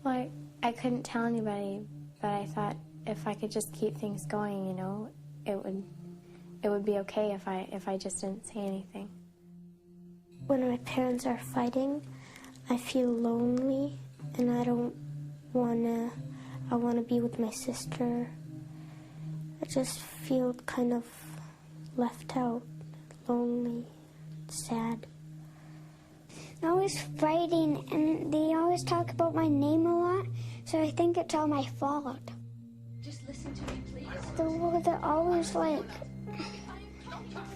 Well, I couldn't tell anybody, but I thought if I could just keep things going, you know, it would be okay if I just didn't say anything. When my parents are fighting, I feel lonely, and I want to be with my sister. I just feel kind of left out, lonely, sad. They're always fighting, and they always talk about my name a lot, so I think it's all my fault. Just listen to me, please. They're always, like,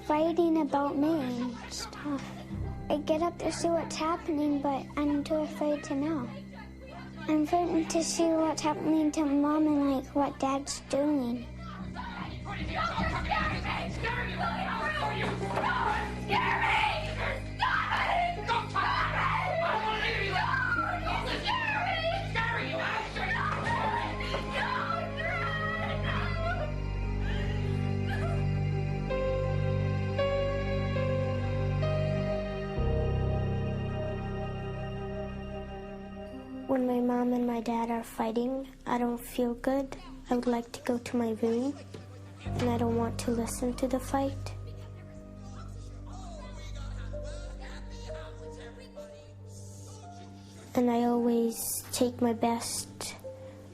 fighting about me and stuff. I get up to see what's happening, but I'm too afraid to know. I'm afraid to see what's happening to Mom and, like, what Dad's doing. When my mom and my dad are fighting, I don't feel good. I would like to go to my room, and I don't want to listen to the fight. And I always take my best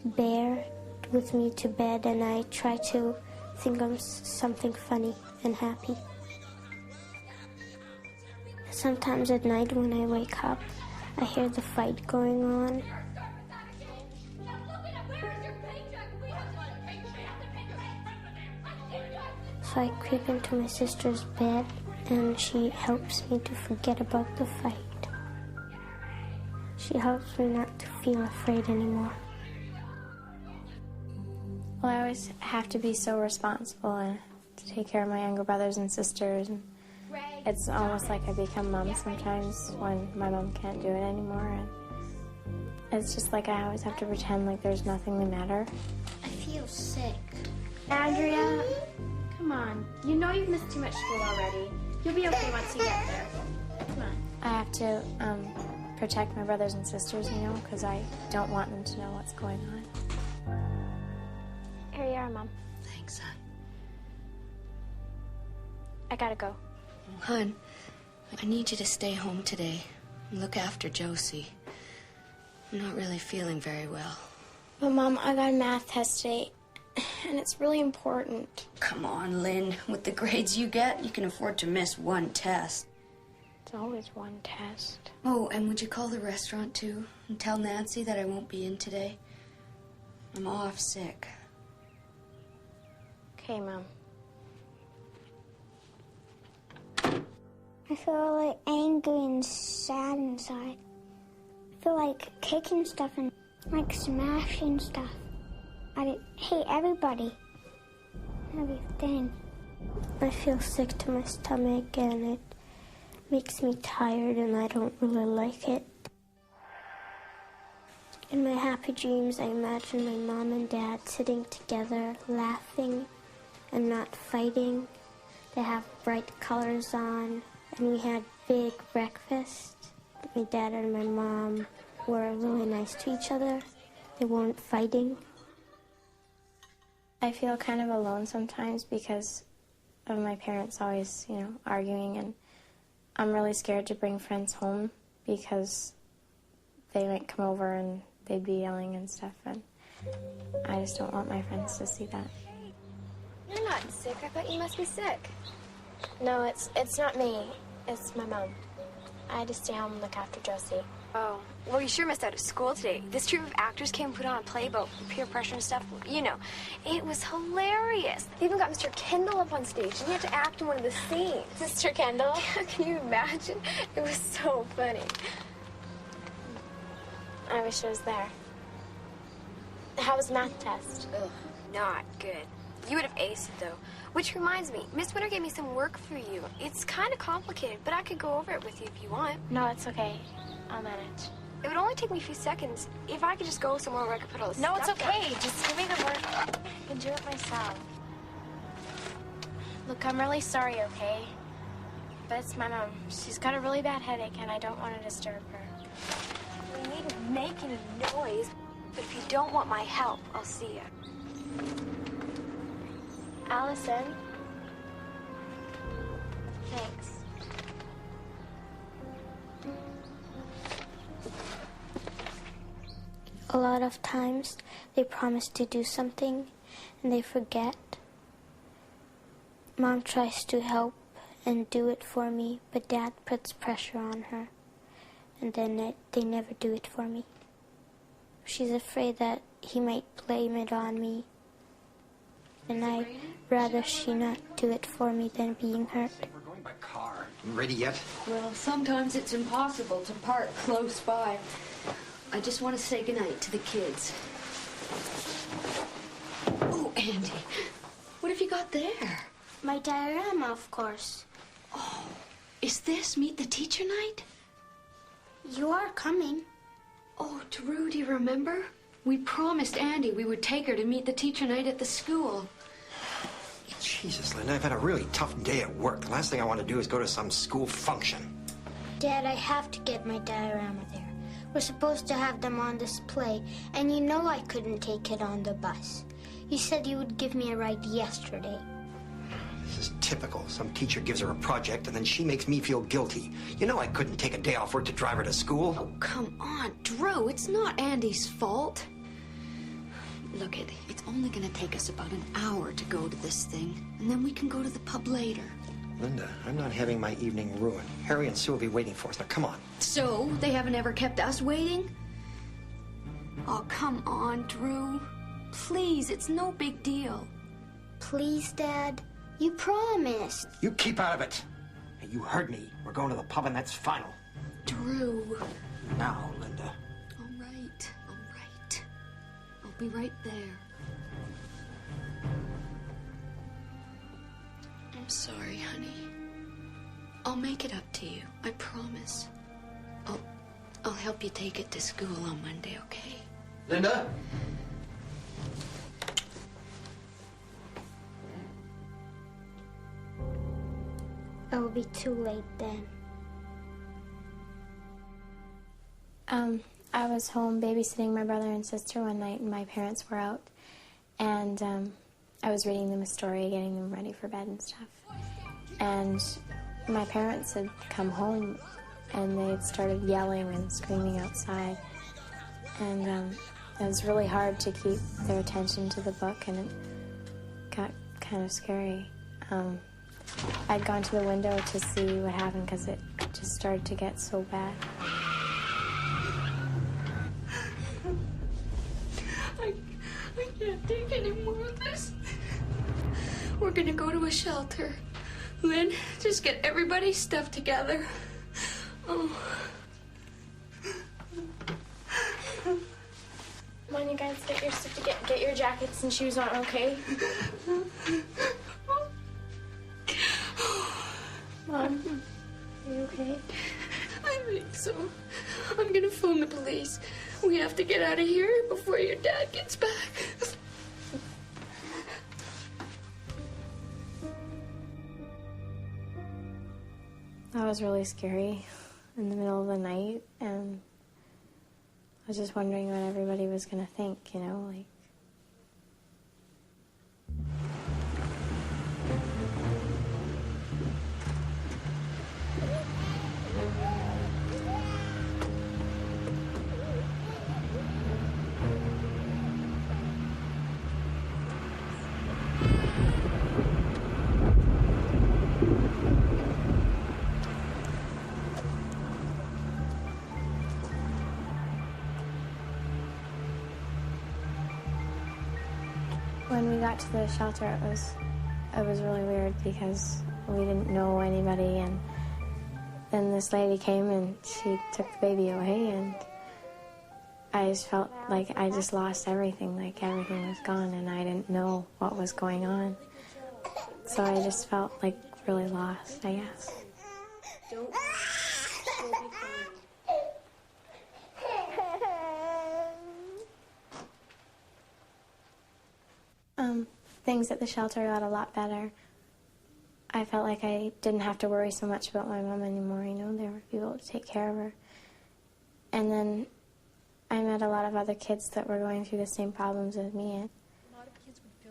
bear with me to bed, and I try to think of something funny and happy. Sometimes at night when I wake up, I hear the fight going on. So I creep into my sister's bed, and she helps me to forget about the fight. She helps me not to feel afraid anymore. Well, I always have to be so responsible and to take care of my younger brothers and sisters. And it's almost like I become mom sometimes when my mom can't do it anymore. And it's just like I always have to pretend like there's nothing the matter. I feel sick. Andrea, come on. You know you've missed too much school already. You'll be okay once you get there. Come on. I have to protect my brothers and sisters, you know, because I don't want them to know what's going on. Here you are, Mom. Thanks, hon. I gotta go. Hon, I need you to stay home today and look after Josie. I'm not really feeling very well. But, Mom, I got a math test today, and it's really important. Come on, Lynn. With the grades you get, you can afford to miss one test. It's always one test. Oh, and would you call the restaurant, too, and tell Nancy that I won't be in today? I'm off sick. Okay, Mom. I feel like angry and sad inside. I feel like kicking stuff and like smashing stuff. I hate everybody. Everything. I feel sick to my stomach, and it makes me tired, and I don't really like it. In my happy dreams, I imagine my mom and dad sitting together, laughing and not fighting. They have bright colors on, and we had big breakfast. My dad and my mom were really nice to each other. They weren't fighting. I feel kind of alone sometimes because of my parents always, you know, arguing, and I'm really scared to bring friends home because they might come over and they'd be yelling and stuff, and I just don't want my friends to see that. You're not sick. I thought you must be sick. No, it's not me. It's my mom. I had to stay home and look after Josie. Oh, well, you sure missed out of school today. This troupe of actors came and put on a play about peer pressure and stuff. You know, it was hilarious. They even got Mr. Kendall up on stage, and he had to act in one of the scenes. Mr. Kendall? Yeah, can you imagine? It was so funny. I wish I was there. How was the math test? Ugh, not good. You would have aced it, though. Which reminds me, Miss Winter gave me some work for you. It's kind of complicated, but I could go over it with you if you want. No, it's okay. I'll manage. It would only take me a few seconds. If I could just go somewhere where I could put all this No, stuff it's okay. Just give me the work. I can do it myself. Look, I'm really sorry, okay? But it's my mom. She's got a really bad headache, and I don't want to disturb her. We needn't make any noise. But if you don't want my help, I'll see you. Allison? Thanks. A lot of times they promise to do something and they forget. Mom tries to help and do it for me, but Dad puts pressure on her, and then they never do it for me. She's afraid that he might blame it on me, and I'd rather she not do it for me than being hurt. We're going by car. You ready yet? Well, sometimes it's impossible to park close by. I just want to say goodnight to the kids. Oh, Andy, what have you got there? My diorama, of course. Oh, is this Meet the Teacher night? You are coming. Oh, Drew, do you remember? We promised Andy we would take her to Meet the Teacher night at the school. Jesus, Linda, I've had a really tough day at work. The last thing I want to do is go to some school function. Dad, I have to get my diorama there. We're supposed to have them on display, and you know I couldn't take it on the bus. You said you would give me a ride yesterday. This is typical. Some teacher gives her a project, and then she makes me feel guilty. You know I couldn't take a day off work to drive her to school. Oh, come on, Drew. It's not Andy's fault. Look, it's only going to take us about an hour to go to this thing, and then we can go to the pub later. Linda, I'm not having my evening ruined. Harry and Sue will be waiting for us. Now, come on. So, they haven't ever kept us waiting? Oh, come on, Drew. Please, it's no big deal. Please, Dad. You promised. You keep out of it. Hey, you heard me. We're going to the pub, and that's final. Drew. Now, Linda. All right. I'll be right there. I'm sorry, honey. I'll make it up to you. I promise. I'll help you take it to school on Monday, okay? Linda? It'll be too late then. I was home babysitting my brother and sister one night, and my parents were out, and I was reading them a story, getting them ready for bed and stuff. And my parents had come home, and they had started yelling and screaming outside, and it was really hard to keep their attention to the book, and it got kind of scary. I'd gone to the window to see what happened because it just started to get so bad. I can't take any more of this. We're gonna go to a shelter. Lynn, just get everybody's stuff together. Oh. Come on, you guys, get your stuff to get your jackets and shoes on, okay? Mom, are you okay? I think so. I'm gonna phone the police. We have to get out of here before your dad gets back. That was really scary in the middle of the night, and I was just wondering what everybody was going to think, you know, like. When we got to the shelter, it was really weird because we didn't know anybody, and then this lady came and she took the baby away, and I just felt like I just lost everything, like everything was gone, and I didn't know what was going on. So I just felt like really lost, I guess. Things at the shelter got a lot better. I felt like I didn't have to worry so much about my mom anymore, you know, there were people to take care of her. And then I met met a lot of other kids that were going through the same problems as me.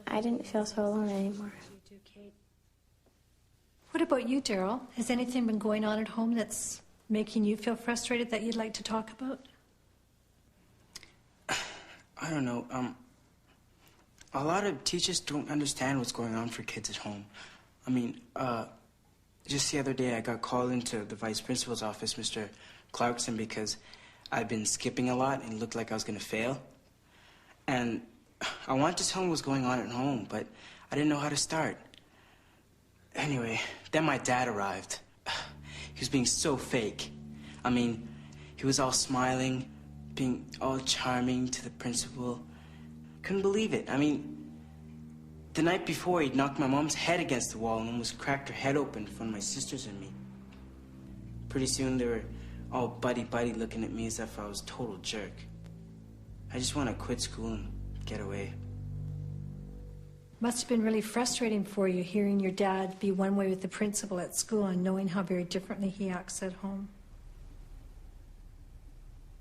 I didn't feel so alone anymore. What about you, Daryl? Has anything been going on at home that's making you feel frustrated that you'd like to talk about? I don't know. A lot of teachers don't understand what's going on for kids at home. I mean, just the other day I got called into the vice principal's office, Mr. Clarkson, because I've been skipping a lot and it looked like I was going to fail. And I wanted to tell him what's going on at home, but I didn't know how to start. Anyway, then my dad arrived. He was being so fake. I mean, he was all smiling, being all charming to the principal. Couldn't believe it. I mean, the night before, he'd knocked my mom's head against the wall and almost cracked her head open in front of my sisters and me. Pretty soon, they were all buddy-buddy looking at me as if I was a total jerk. I just want to quit school and get away. Must have been really frustrating for you hearing your dad be one way with the principal at school and knowing how very differently he acts at home.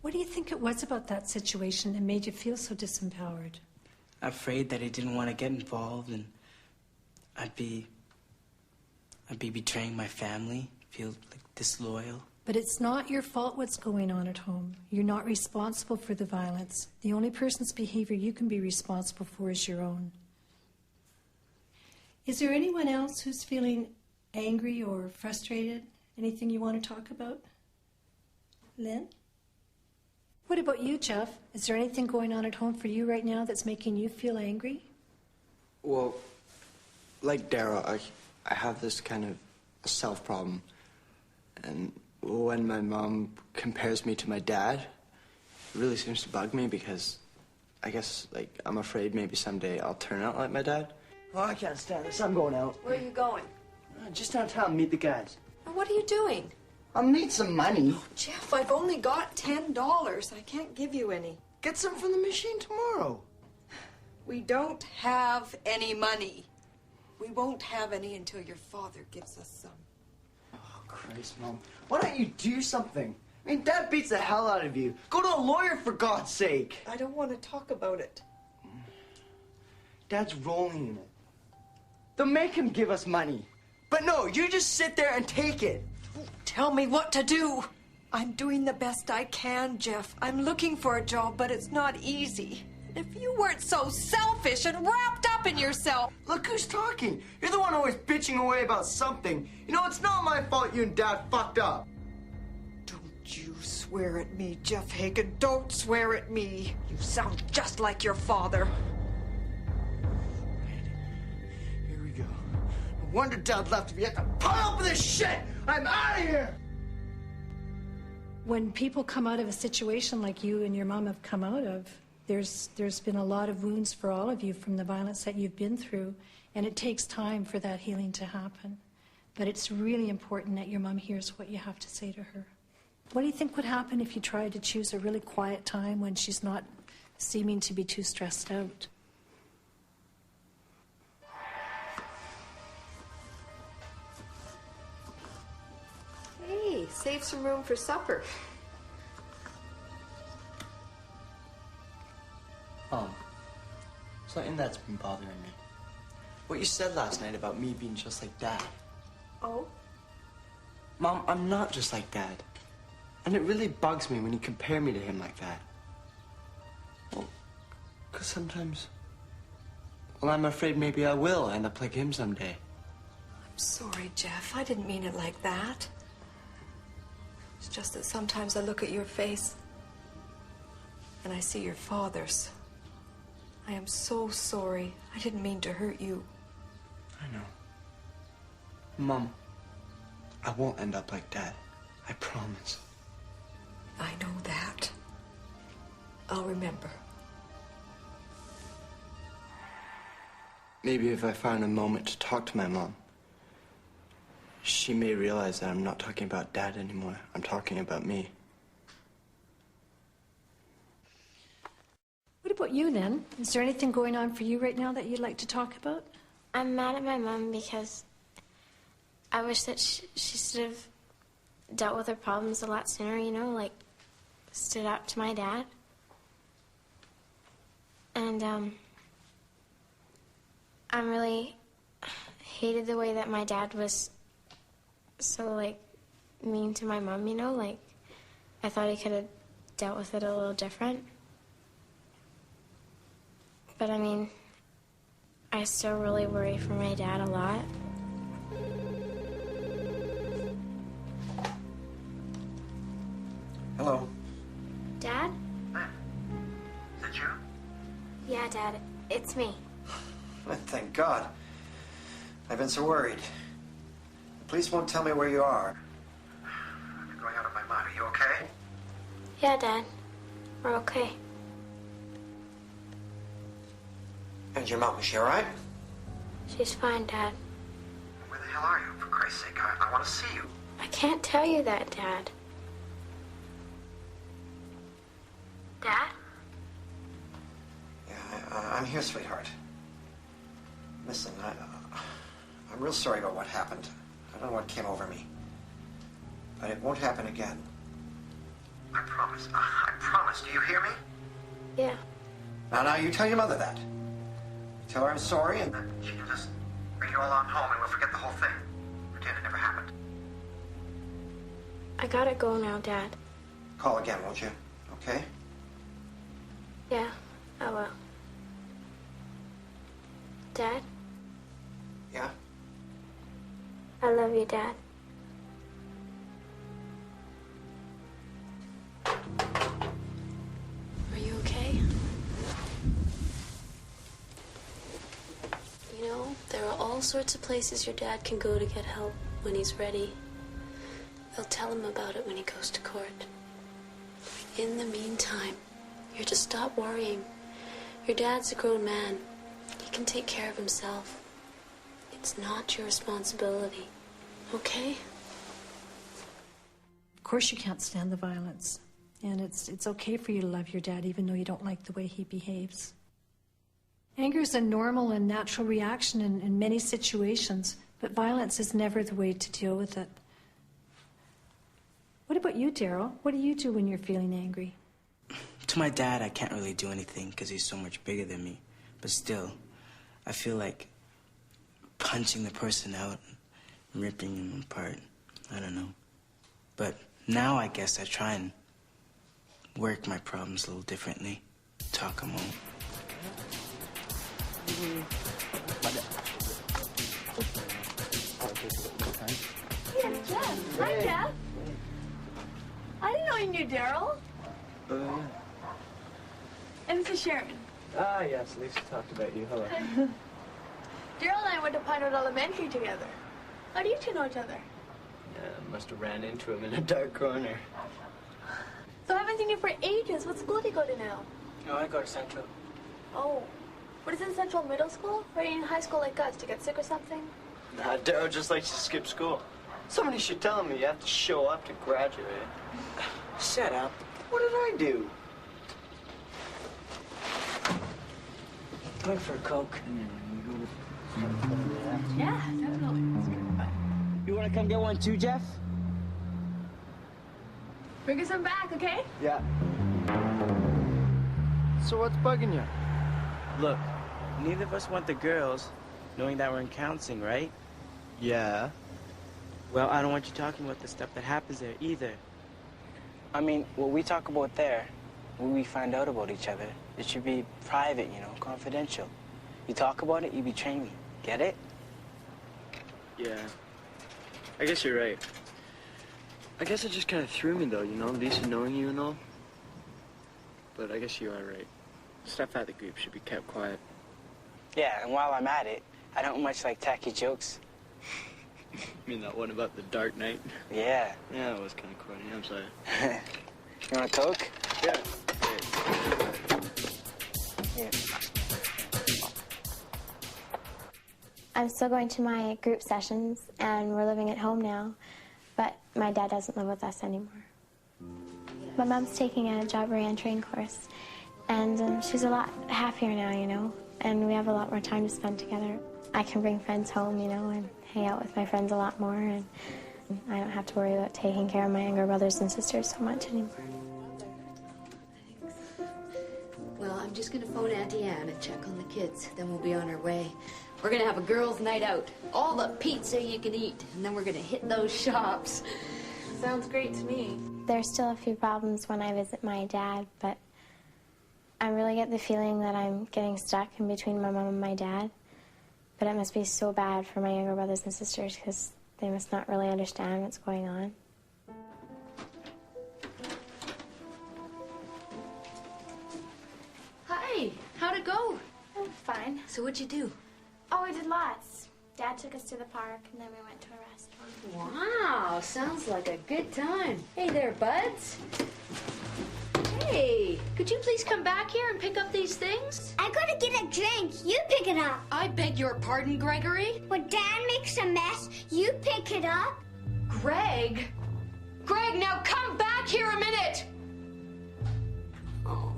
What do you think it was about that situation that made you feel so disempowered? Afraid that he didn't want to get involved and I'd be betraying my family, feel like disloyal. But it's not your fault what's going on at home. You're not responsible for the violence. The only person's behavior you can be responsible for is your own. Is there anyone else who's feeling angry or frustrated? Anything you want to talk about? Lynn? What about you, Jeff? Is there anything going on at home for you right now that's making you feel angry? Well, like Daryl, I have this kind of a self problem. And when my mom compares me to my dad, it really seems to bug me because I guess, like, I'm afraid maybe someday I'll turn out like my dad. Oh, I can't stand this. I'm going out. Where are you going? Just downtown, meet the guys. And what are you doing? I'll need some money. Oh, Jeff, I've only got $10. I can't give you any. Get some from the machine tomorrow. We don't have any money. We won't have any until your father gives us some. Oh, Christ, Mom. Why don't you do something? I mean, Dad beats the hell out of you. Go to a lawyer, for God's sake. I don't want to talk about it. Dad's rolling in it. They'll make him give us money. But no, you just sit there and take it. Tell me what to do. I'm doing the best I can, Jeff. I'm looking for a job, but it's not easy. If you weren't so selfish and wrapped up in yourself. Look who's talking. You're the one always bitching away about something. You know, it's not my fault you and Dad fucked up. Don't you swear at me, Jeff Hagen. Don't swear at me. You sound just like your father. Here we go. No wonder Dad left if you have to put up with this shit. I'm out of here. When people come out of a situation like you and your mom have come out of, there's been a lot of wounds for all of you from the violence that you've been through, and it takes time for that healing to happen. But it's really important that your mom hears what you have to say to her. What do you think would happen if you tried to choose a really quiet time when she's not seeming to be too stressed out? Hey, save some room for supper. Something that's been bothering me. What you said last night about me being just like Dad. Oh? Mom, I'm not just like Dad. And it really bugs me when you compare me to him like that. Well, because sometimes... Well, I'm afraid maybe I will end up like him someday. I'm sorry, Jeff. I didn't mean it like that. It's just that sometimes I look at your face and I see your father's. I am so sorry. I didn't mean to hurt you. I know. Mom, I won't end up like Dad. I promise. I know that. I'll remember. Maybe if I find a moment to talk to my mom, she may realize that I'm not talking about Dad anymore. I'm talking about me. What about you, then? Is there anything going on for you right now that you'd like to talk about? I'm mad at my mom because I wish that she should have dealt with her problems a lot sooner, you know, like stood up to my dad. And I really hated the way that my dad was so, like, mean to my mom, you know? Like, I thought he could have dealt with it a little different. But, I mean, I still really worry for my dad a lot. Hello. Dad? Is that you? Yeah, Dad, it's me. Thank God. I've been so worried. The police won't tell me where you are. I'm going out of my mind. Are you okay? Yeah, Dad, we're okay. And your mom, is she all right? She's fine, Dad. Where the hell are you, for Christ's sake? I want to see you. I can't tell you that, Dad. Dad? Yeah, I'm here, sweetheart. Listen, I'm real sorry about what happened. I don't know what came over me. But it won't happen again. I promise. I promise. Do you hear me? Yeah. Now, you tell your mother that. Tell her I'm sorry, and that she can just bring you all on home, and we'll forget the whole thing. Pretend it never happened. I gotta go now, Dad. Call again, won't you? Okay? Yeah, I will. Dad? Yeah? I love you, Dad. Are you okay? You know, there are all sorts of places your dad can go to get help when he's ready. They'll tell him about it when he goes to court. In the meantime, you're to stop worrying. Your dad's a grown man. He can take care of himself. It's not your responsibility, okay? Of course you can't stand the violence. And it's okay for you to love your dad even though you don't like the way he behaves. Anger is a normal and natural reaction in many situations, but violence is never the way to deal with it. What about you, Daryl? What do you do when you're feeling angry? To my dad, I can't really do anything because he's so much bigger than me. But still, I feel like punching the person out and ripping him apart. I don't know. But now I guess I try and work my problems a little differently. Talk them out. Yeah, Jeff. Hi, Jeff. I didn't know you knew Daryl. Yeah. And this is Sharon. Ah, yes, Lisa talked about you. Hello. Daryl and I went to Pinewood Elementary together. How do you two know each other? Yeah, must have ran into him in a dark corner. So I haven't seen you for ages. What school do you go to now? No, I go to Central. Oh. What is in Central Middle School? Or are you in high school like us? To get sick or something? Nah, Daryl just likes to skip school. Somebody should tell him you have to show up to graduate. Shut up. What did I do? Going for a Coke. Yeah, definitely. It's good fun. You want to come get one too, Jeff? Bring us some back, okay? Yeah. So what's bugging you? Look, neither of us want the girls knowing that we're in counseling, right? Yeah. Well, I don't want you talking about the stuff that happens there either. I mean, what we talk about there, what we find out about each other, it should be private, you know, confidential. You talk about it, you betray me. Get it? Yeah. I guess you're right. I guess it just kind of threw me, though, you know, Lisa knowing you and all. But I guess you are right. Stuff at the group should be kept quiet. Yeah, and while I'm at it, I don't much like tacky jokes. You mean that one about the Dark Knight? Yeah. Yeah, it was kind of corny. I'm sorry. You want a Coke? Yeah. Yeah. I'm still going to my group sessions, and we're living at home now, but my dad doesn't live with us anymore. My mom's taking a job re-entering course, and she's a lot happier now, you know, and we have a lot more time to spend together. I can bring friends home, you know, and hang out with my friends a lot more, and I don't have to worry about taking care of my younger brothers and sisters so much anymore. Well, I'm just gonna phone Auntie Anne and check on the kids. Then we'll be on our way. We're gonna have a girls' night out. All the pizza you can eat. And then we're gonna hit those shops. Sounds great to me. There's still a few problems when I visit my dad, but I really get the feeling that I'm getting stuck in between my mom and my dad. But it must be so bad for my younger brothers and sisters because they must not really understand what's going on. Hi, how'd it go? Oh, fine. So what'd you do? Oh, we did lots. Dad took us to the park, and then we went to a restaurant. Wow, sounds like a good time. Hey there, buds. Hey, could you please come back here and pick up these things? I gotta get a drink. You pick it up. I beg your pardon, Gregory? When Dad makes a mess, you pick it up. Greg? Greg, now come back here a minute! Oh.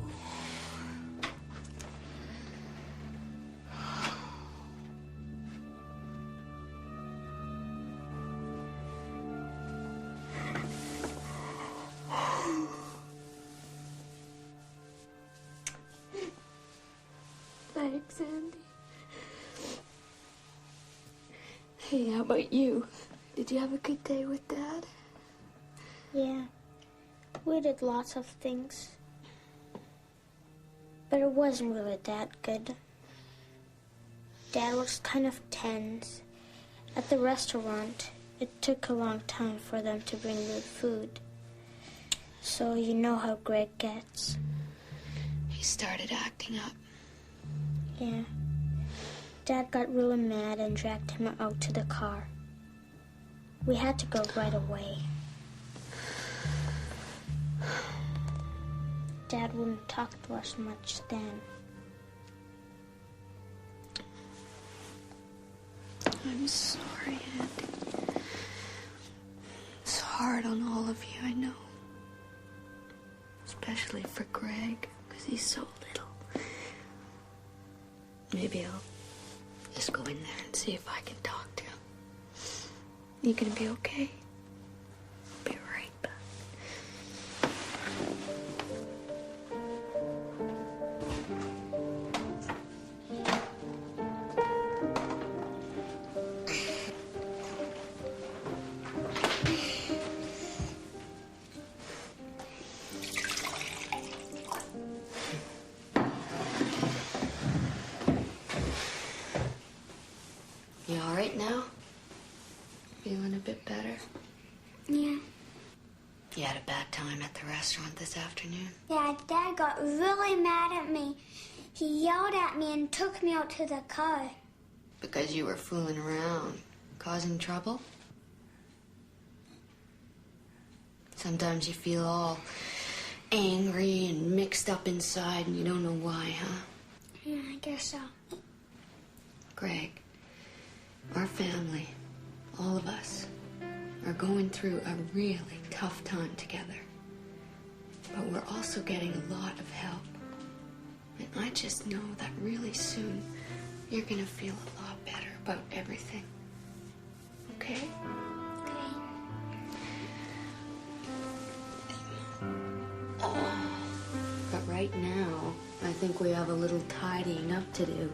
Thanks, Andy. Hey, how about you? Did you have a good day with Dad? Yeah, we did lots of things. But it wasn't really that good. Dad was kind of tense. At the restaurant, it took a long time for them to bring the food. So you know how Greg gets. He started acting up. Yeah. Dad got really mad and dragged him out to the car. We had to go right away. Dad wouldn't talk to us much then. I'm sorry, Andy. It's hard on all of you, I know. Especially for Greg, because he's so little. Maybe I'll just go in there and see if I can talk to him. You gonna be okay? I'll be right back. You all right now? Feeling a bit better? Yeah. You had a bad time at the restaurant this afternoon? Yeah, Dad got really mad at me. He yelled at me and took me out to the car. Because you were fooling around, causing trouble? Sometimes you feel all angry and mixed up inside and you don't know why, huh? Yeah, I guess so. Greg, our family, all of us, are going through a really tough time together. But we're also getting a lot of help. And I just know that really soon you're gonna feel a lot better about everything. Okay? Okay. But right now, I think we have a little tidying up to do.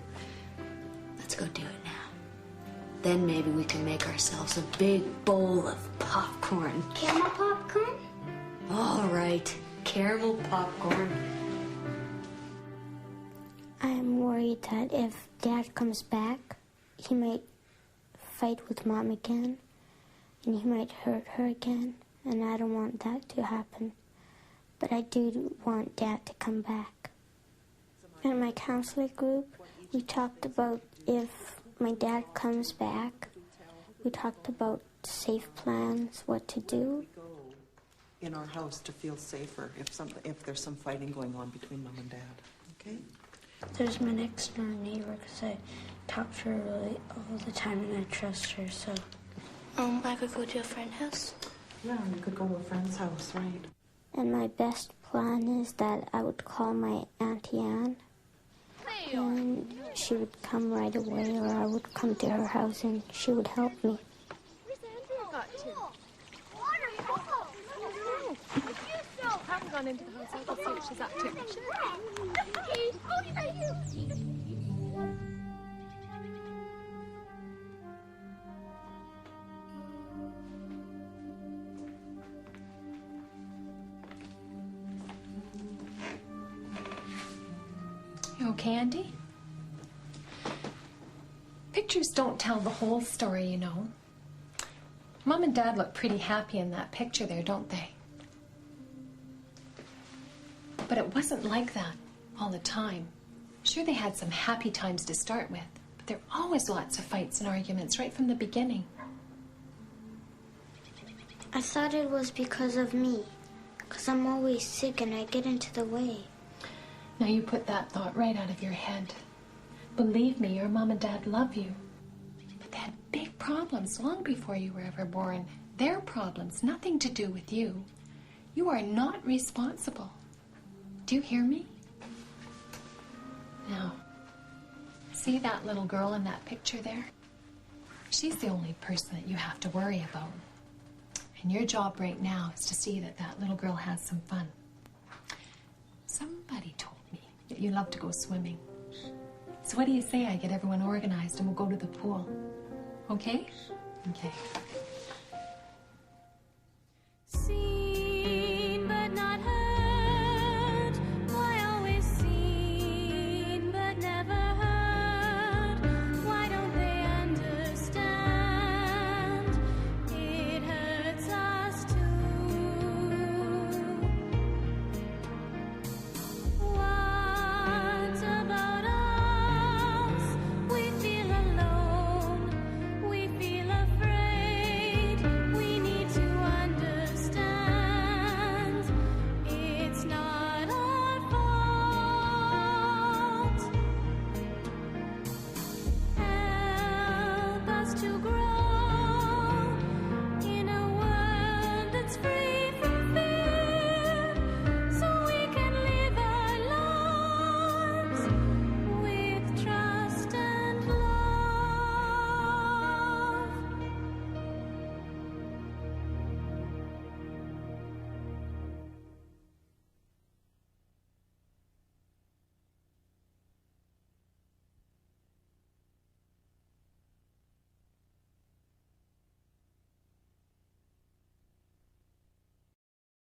Let's go do it now. Then maybe we can make ourselves a big bowl of popcorn. Caramel popcorn? All right, caramel popcorn. I'm worried that if Dad comes back, he might fight with Mom again, and he might hurt her again, and I don't want that to happen. But I do want Dad to come back. In my counseling group, we talked about if my dad comes back, we talked about safe plans, what to do. In our house to feel safer if there's some fighting going on between Mom and Dad, okay? There's my next door neighbor because I talk to her really all the time and I trust her, so. I could go to a friend's house. Yeah, you could go to a friend's house, right? And my best plan is that I would call my Auntie Anne, and she would come right away, or I would come to her house and she would help me. Where's Andrew got to? on into the house. I can see what she's up to. Oh, he's right here. You okay, Andy? Pictures don't tell the whole story, you know. Mom and Dad look pretty happy in that picture there, don't they? But it wasn't like that all the time. Sure, they had some happy times to start with, but there were always lots of fights and arguments right from the beginning. I thought it was because of me, because I'm always sick and I get into the way. Now you put that thought right out of your head. Believe me, your mom and dad love you. But they had big problems long before you were ever born. Their problems, nothing to do with you. You are not responsible. Do you hear me? Now, see that little girl in that picture there? She's the only person that you have to worry about. And your job right now is to see that that little girl has some fun. Somebody told me that you love to go swimming. So what do you say I get everyone organized and we'll go to the pool? Okay? Okay.